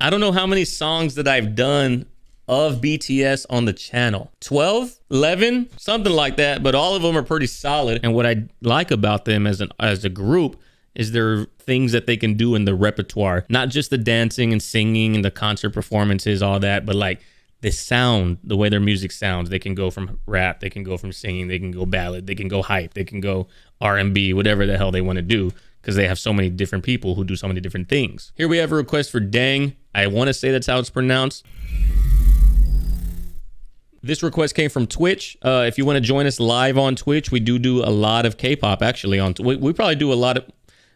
I don't know how many songs that I've done of BTS on the channel. 12, 11, something like that, but all of them are pretty solid. And what I like about them as a group is there are things that they can do in the repertoire, not just the dancing and singing and the concert performances, all that, but like the sound, the way their music sounds. They can go from rap, they can go from singing, they can go ballad, they can go hype, they can go R&B, whatever the hell they want to do, because they have so many different people who do so many different things. Here we have a request for Ddaeng. I want to say that's how it's pronounced. This request came from Twitch. If you want to join us live on Twitch, we do a lot of K-pop actually. We probably do a lot of,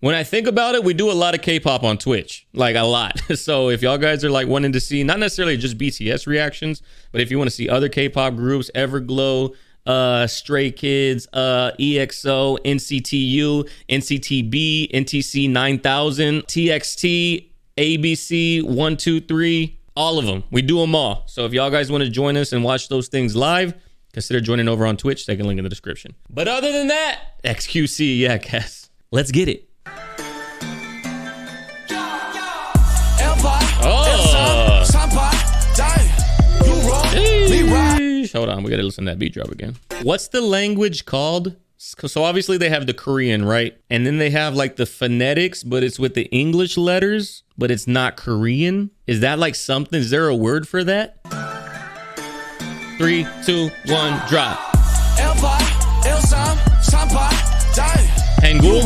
when I think about it, we do a lot of K-pop on Twitch, like a lot. So if y'all guys are like wanting to see, not necessarily just BTS reactions, but if you want to see other K-pop groups, Everglow, Stray Kids, EXO, NCTU, NCTB, NTC 9000, TXT, ABC 123, all of them. We do them all. So if y'all guys want to join us and watch those things live, consider joining over on Twitch. Take a link in the description. But other than that, XQC, yeah, guys, let's get it. Oh. Hold on, we gotta listen to that beat drop again. What's the language called? So obviously they have the Korean, right? And then they have like the phonetics, but it's with the English letters, but it's not Korean. Is that like something? Is there a word for that? 3, 2, 1, drop. Hangul?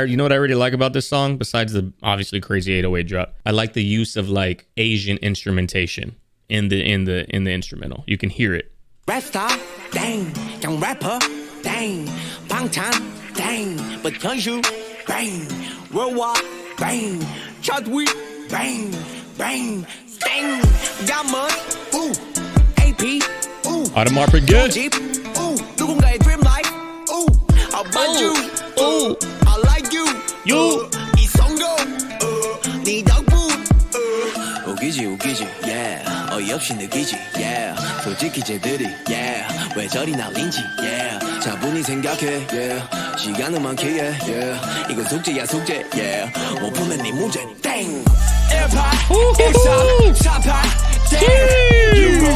You know what I really like about this song, besides the obviously crazy 808 drop? I like the use of like Asian instrumentation in the instrumental. You can hear it. Rap star, dang, young rapper, dang, Bangtan, dang, but Hyunshu, bang, worldwide, bang, Chadwick, bang, bang, dang, Gammon, ooh, AP, ooh, Audemars Piguet, ooh, 누군가의 dream life, ooh, I'll buy you, ooh, I like you, 이성도, 네 덕분, 웃기지, yeah, 어이없이 느끼지, yeah, 솔직히 쟤들이, yeah, 왜 저리 날린지, yeah, 차분히 생각해, yeah, 시간은 많기에, yeah, 이건 숙제야, yeah, 못 푸는 네 문제, dang, 1파, 1사, 4파, dang,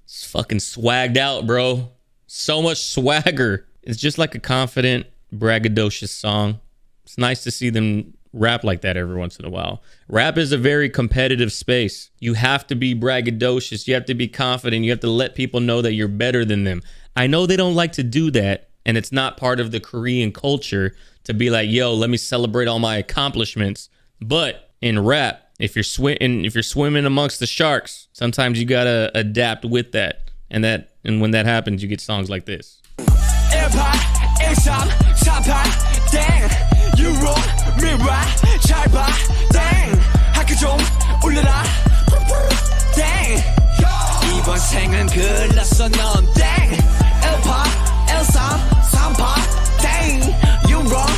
it's fucking swagged out, bro. So much swagger. It's just like a confident, braggadocious song. It's nice to see them rap like that every once in a while. Rap is a very competitive space. You have to be braggadocious. You have to be confident. You have to let people know that you're better than them. I know they don't like to do that, and it's not part of the Korean culture to be like, yo, let me celebrate all my accomplishments. But in rap, if you're swimming amongst the sharks, sometimes you gotta adapt with that. And when that happens, you get songs like this.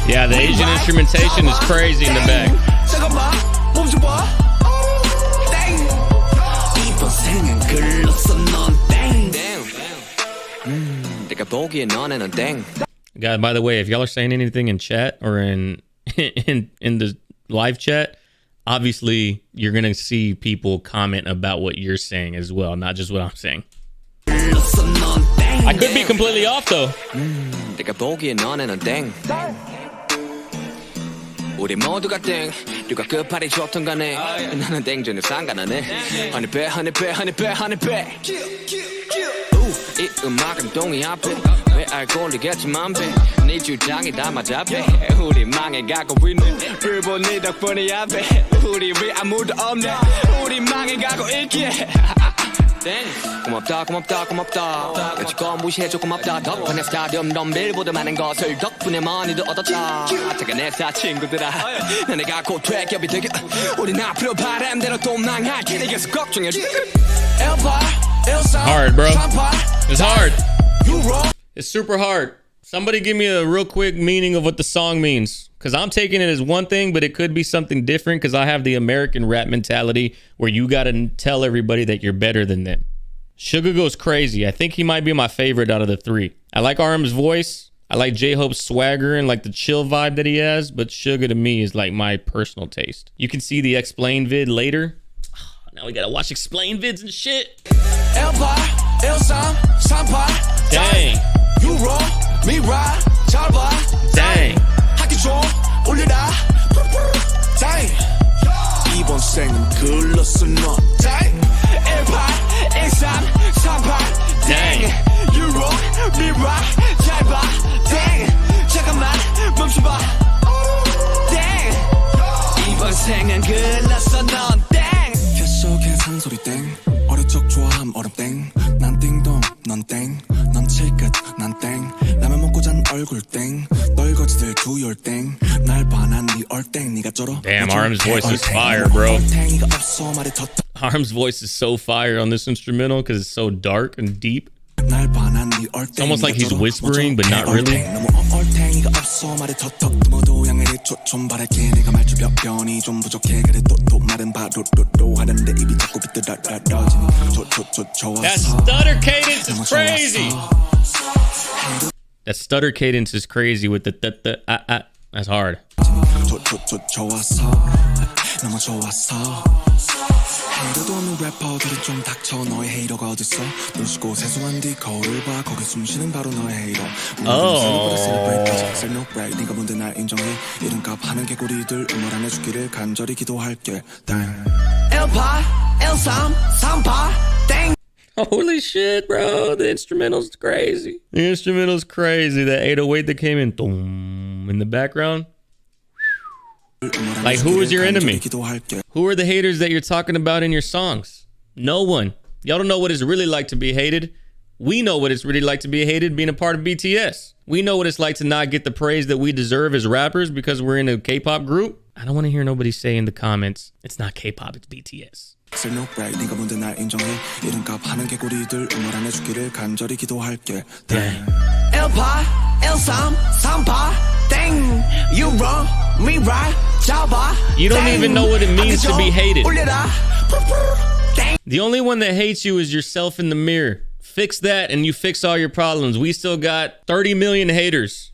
Yeah, the Asian instrumentation is crazy in the back. Guys, by the way, if y'all are saying anything in chat or in the live chat, obviously you're gonna see people comment about what you're saying as well, not just what I'm saying. I could be completely off though. 우리 모두가 땡 누가 끝발이 좋던 간에 나는 땡전에 상관하네 honey bear 이 음악은 동이 앞에 왜 알고 올리겠지만 네 주장이 다 맞아 우리 망해가고 있네 불본 네 덕분이야 우리 왜 아무도 없네 우리 망해가고 있기에 고맙다 여지껏 무시해줘 고맙다 덕분에 스타디움 덤빌보다 많은 것을 덕분에 많이도 얻었다 잠깐 내사 친구들아 내가 곧 퇴격이 되게 우린 앞으로 바람대로 도망할 길에게서 걱정해줘 Hard, bro. It's hard. It's super hard. Somebody give me a real quick meaning of what the song means. Because I'm taking it as one thing, but it could be something different because I have the American rap mentality where you got to tell everybody that you're better than them. Suga goes crazy. I think he might be my favorite out of the three. I like RM's voice. I like J-Hope's swagger and like the chill vibe that he has, but Suga to me is like my personal taste. You can see the explain vid later. Now we gotta watch explain vids and shit. Dang. Dang. 이번 생은 글렀어 너 Dang 18 13 38 Dang 유로 미라 잘봐 Dang 잠깐만 멈춰봐 Dang 이번 생은 글렀어 넌 Dang 뱃속에 상소리 땡 어릴 적 좋아함 얼음 땡난 띵동 넌 땡 넌 칠끝 난 땡 라면 먹고 잔 얼굴 땡 널거지들 두열 땡 날 반한 네 얼땡 네가 쩔어 Damn, Arm's voice is fire, bro. Arm's voice is so fire on this instrumental because it's so dark and deep. It's almost like he's whispering, but not really. That stutter cadence is crazy. That stutter cadence is crazy with the That's hard. Holy shit, bro. The instrumental's crazy. The instrumental's crazy. That 808 that came in in the background. Like, who is your enemy? Who are the haters that you're talking about in your songs? No one. Y'all don't know what it's really like to be hated. We know what it's really like to be hated being a part of BTS. We know what it's like to not get the praise that we deserve as rappers because we're in a K-pop group. I don't want to hear nobody say in the comments, it's not K-pop, it's BTS. You don't even know what it means to be hated. The only one that hates you is yourself in the mirror. Fix that and you fix all your problems. We still got 30 million haters.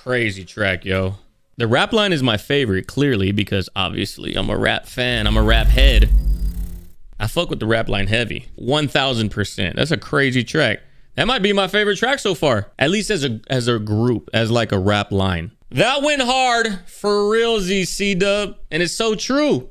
Crazy track, yo. The rap line is my favorite, clearly, because obviously I'm a rap fan. I'm a rap head. I fuck with the rap line heavy. 1000%. That's a crazy track. That might be my favorite track so far. At least as a group, as like a rap line. That went hard for real, Z-C-Dub. And it's so true.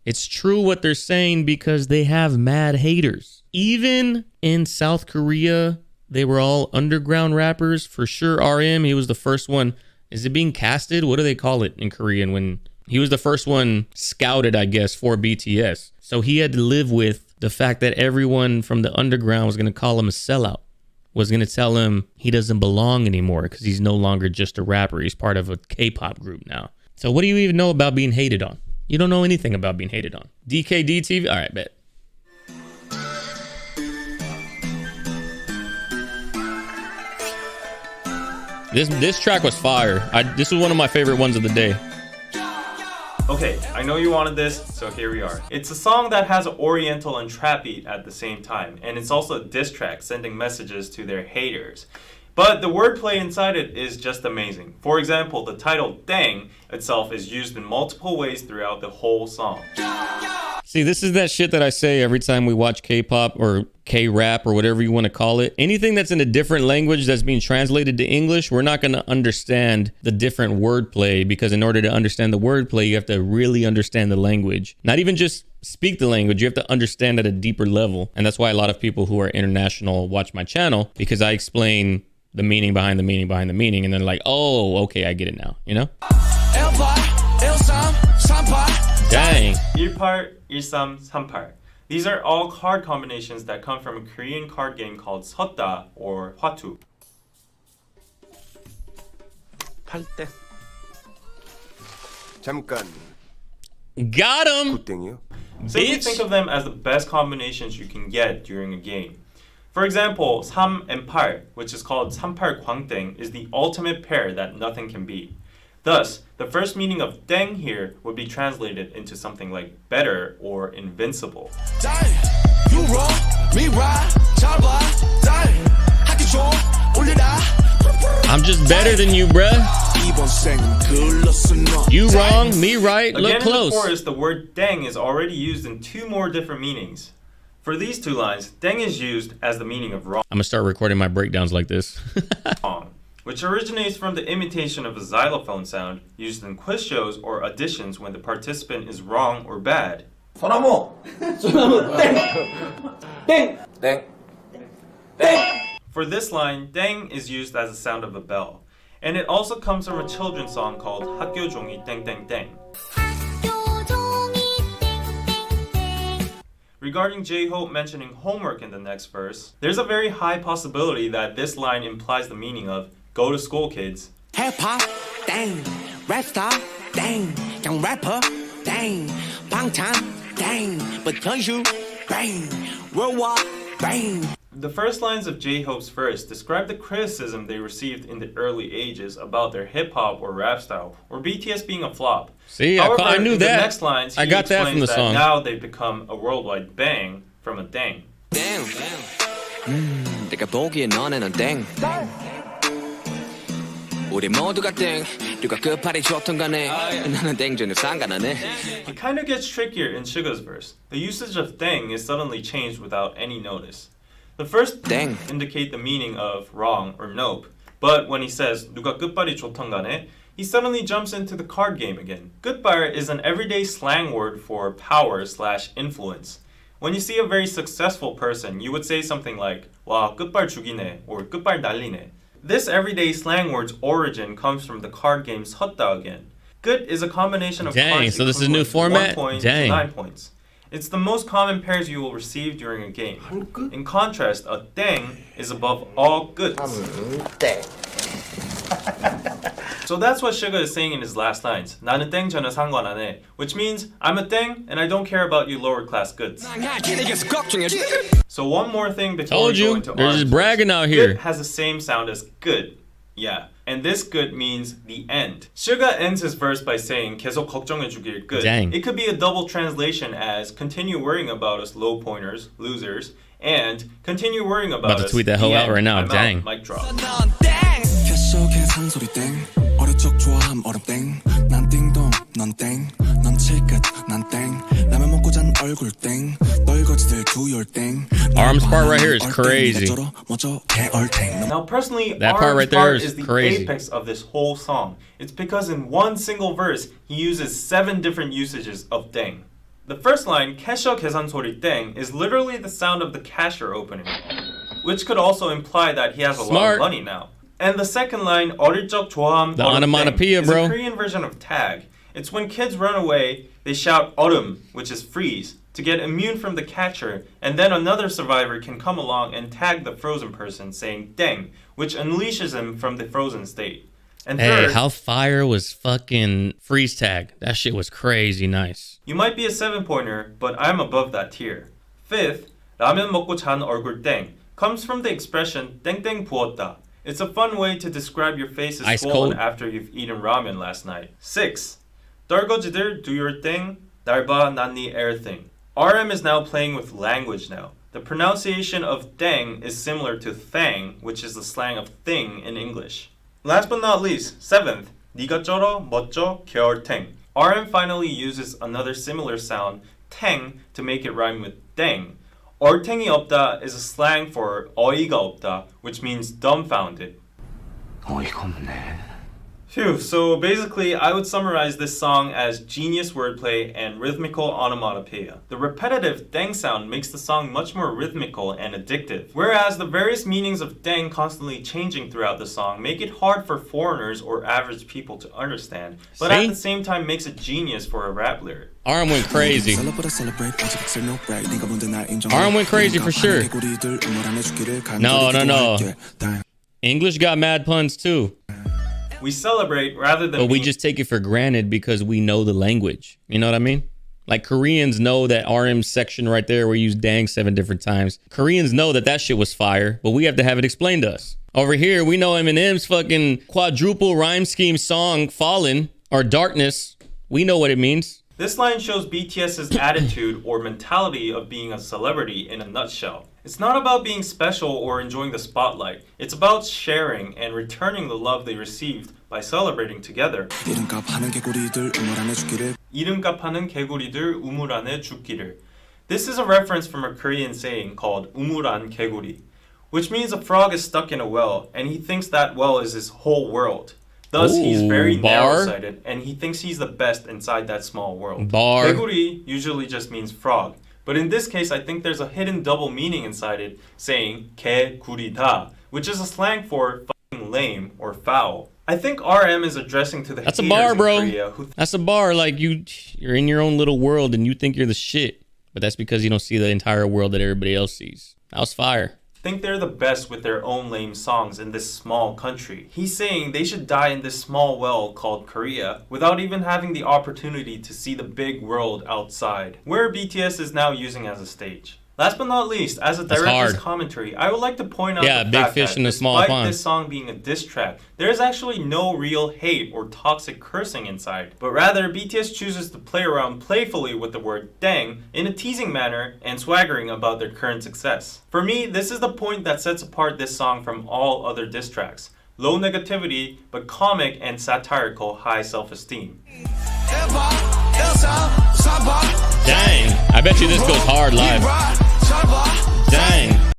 It's true what they're saying because they have mad haters. Even in South Korea, they were all underground rappers. For sure, RM, he was the first one. Is it being casted? What do they call it in Korean when he was the first one scouted, I guess, for BTS? So he had to live with the fact that everyone from the underground was going to call him a sellout, was going to tell him he doesn't belong anymore because he's no longer just a rapper. He's part of a K-pop group now. So what do you even know about being hated on? You don't know anything about being hated on. Dkdktv? All right, bet. This track was fire. This was one of my favorite ones of the day. Okay, I know you wanted this, so here we are. It's a song that has oriental and trap beat at the same time, and it's also a diss track sending messages to their haters. But the wordplay inside it is just amazing. For example, the title Ddaeng itself is used in multiple ways throughout the whole song. See, this is that shit that I say every time we watch K-pop or K-rap or whatever you want to call it. Anything that's in a different language that's being translated to English, we're not going to understand the different wordplay because in order to understand the wordplay, you have to really understand the language. Not even just speak the language, you have to understand at a deeper level. And that's why a lot of people who are international watch my channel because I explain the meaning behind the meaning behind the meaning and then like, oh, okay, I get it now, you know? Dang. 1part, 13, 38. These are all card combinations that come from a Korean card game called 섰다 or 화투. 8대 잠깐. Got him. 굿땡이요. Simply think of them as the best combinations you can get during a game. For example, 3 and 8, which is called 38 광땡, is the ultimate pair that nothing can beat. Thus, the first meaning of 땡 here would be translated into something like better or invincible. You wrong, me right, 잘 봐, 하기 좀 올려라. I'm just better than you, bruh. 이번 생은 글렀어 너. You wrong, me right. Look Again, close. in the chorus, the word 땡 is already used in 2 more different meanings. For these 2 lines, 땡 is used as the meaning of wrong, I'm gonna start recording my breakdowns like this. which originates from the imitation of a xylophone sound used in quiz shows or auditions when the participant is wrong or bad. 소나무 땡 땡. For this line, 땡 is used as the sound of a bell. And it also comes from a children's song called 학교 종이 땡땡땡. Regarding J-Hope mentioning homework in the next verse, there's a very high possibility that this line implies the meaning of go to school, kids. 힙합 땡, 랩스타 땡, young rapper 땡, 방탄 땡, but tell you bang, worldwide bang. The first lines of J-Hope's verse describe the criticism they received in the early ages about their hip-hop or rap style, or BTS being a flop. See, However, I knew in that. The next lines, I got that from the song. Now they've become a worldwide bang from a 땡. 땡, 내가 보기에 너네는 땡. 우리 모두가 땡, 누가 끝발이 좋던 간에 나는 땡 전혀 상관 안 해. It kind of gets trickier in Suga's verse. The usage of 땡 is suddenly changed without any notice. The first 땡 indicate the meaning of wrong or nope, but when he says 누가 끝발이 좋던 간에, he suddenly jumps into the card game again. 끝발 is an everyday slang word for power/influence. When you see a very successful person, you would say something like 와 끝발 죽이네 or 끝발 날리네. This everyday slang word's origin comes from the card game 섰다 again. 끝 is a combination of Dang, cards so this is a new equivalent to 1 format? point Dang. to 9 points. It's the most common pairs you will receive during a game. In contrast, a 땡 is above all 끝. 땡. So that's what Suga is saying in his last lines. 나는 땡 전혀 상관 안 해. Which means I'm a 땡 and I don't care about you lower class goods. So one more thing before Told we go you, into they're our just bragging out here. Good has the same sound as good. Yeah. And this good means the end. Suga ends his verse by saying 계속 걱정해 주길 good. Dang. It could be a double translation as continue worrying about us low pointers, losers, and continue worrying about to us. tweet that hoe the out end. right now. I'm Dang. Out. Mic drop. 계속해 산소리 땡 어릴 적 좋아함 얼음 땡 난 띵동 넌 땡 넌 칠끝 난 땡 라면 먹고 잔 얼굴 땡 널거지들 두열 땡 Arms part right here is crazy. Now, personally, That part Arm's right there part is the crazy. apex of this whole song. It's because in one single verse, he uses 7 different usages of 땡. The first line, 캐셔 계산 소리 땡, is literally the sound of the cashier opening, which could also imply that he has a lot Smart. of money now. And the second line, 어릴 적 좋아함 The 얼음 땡, onomatopoeia, is bro. a Korean version of tag. It's when kids run away, they shout 얼음, which is freeze, to get immune from the catcher, and then another survivor can come along and tag the frozen person, saying 땡, which unleashes him from the frozen state. And Hey, third, how fire was fucking freeze tag? That shit was crazy nice. you might be a 7-pointer, but I'm above that tier. Fifth, 라면 먹고 잔 얼굴 땡, comes from the expression 땡땡 부었다. It's a fun way to describe your face is Ice swollen cold. after you've eaten ramen last night. 6. 떨거지들 do your thing, 날 봐 난 네 air thing. RM is now playing with language now. The pronunciation of 땡 is similar to thang, which is the slang of thing in English. Last but not least, 7th, 네가 쩔어 멋져 겨울탱. RM finally uses another similar sound, 탱, to make it rhyme with 땡. 얼탱이 없다 is a slang for 어이가 없다, which means dumbfounded. 어이가 없네. Phew, so basically I would summarize this song as genius wordplay and rhythmical onomatopoeia. The repetitive 땡 sound makes the song much more rhythmical and addictive, whereas the various meanings of 땡 constantly changing throughout the song make it hard for foreigners or average people to understand, but See? at the same time makes it genius for a rap lyric. RM went crazy. RM went crazy for sure. No. English got mad puns too. We celebrate rather than But we just take it for granted because we know the language. You know what I mean? Like Koreans know that RM section right there where you use Ddaeng 7 different times. Koreans know that shit was fire, but we have to have it explained to us. Over here, we know Eminem's fucking quadruple rhyme scheme song, Fallen, or Darkness. We know what it means. This line shows BTS's attitude or mentality of being a celebrity in a nutshell. It's not about being special or enjoying the spotlight. It's about sharing and returning the love they received by celebrating together. 이름값 하는 개구리들 우물 안에 죽기를. 이름값 하는 개구리들 우물 안에 죽기를. This is a reference from a Korean saying called 우물안 개구리, which means a frog is stuck in a well and he thinks that well is his whole world. Thus, he's very narrow-sighted, and he thinks he's the best inside that small world. 개구리 usually just means frog, but in this case, I think there's a hidden double meaning inside it, saying 개구리다, which is a slang for fucking lame or foul. I think RM is addressing to the That's a haters bar, bro. in Korea who That's a bar. Like you're in your own little world and you think you're the shit, but that's because you don't see the entire world that everybody else sees. That was fire. think they're the best with their own lame songs in this small country. He's saying they should die in this small well called Korea without even having the opportunity to see the big world outside, where BTS is now using as a stage. Last but not least, as a director's commentary, I would like to point out the fact that despite this song being a diss track, there is actually no real hate or toxic cursing inside, but rather BTS chooses to play around playfully with the word Ddaeng in a teasing manner and swaggering about their current success. For me, this is the point that sets apart this song from all other diss tracks. Low negativity, but comic and satirical high self-esteem. Dang, I bet you this goes hard live. Dang.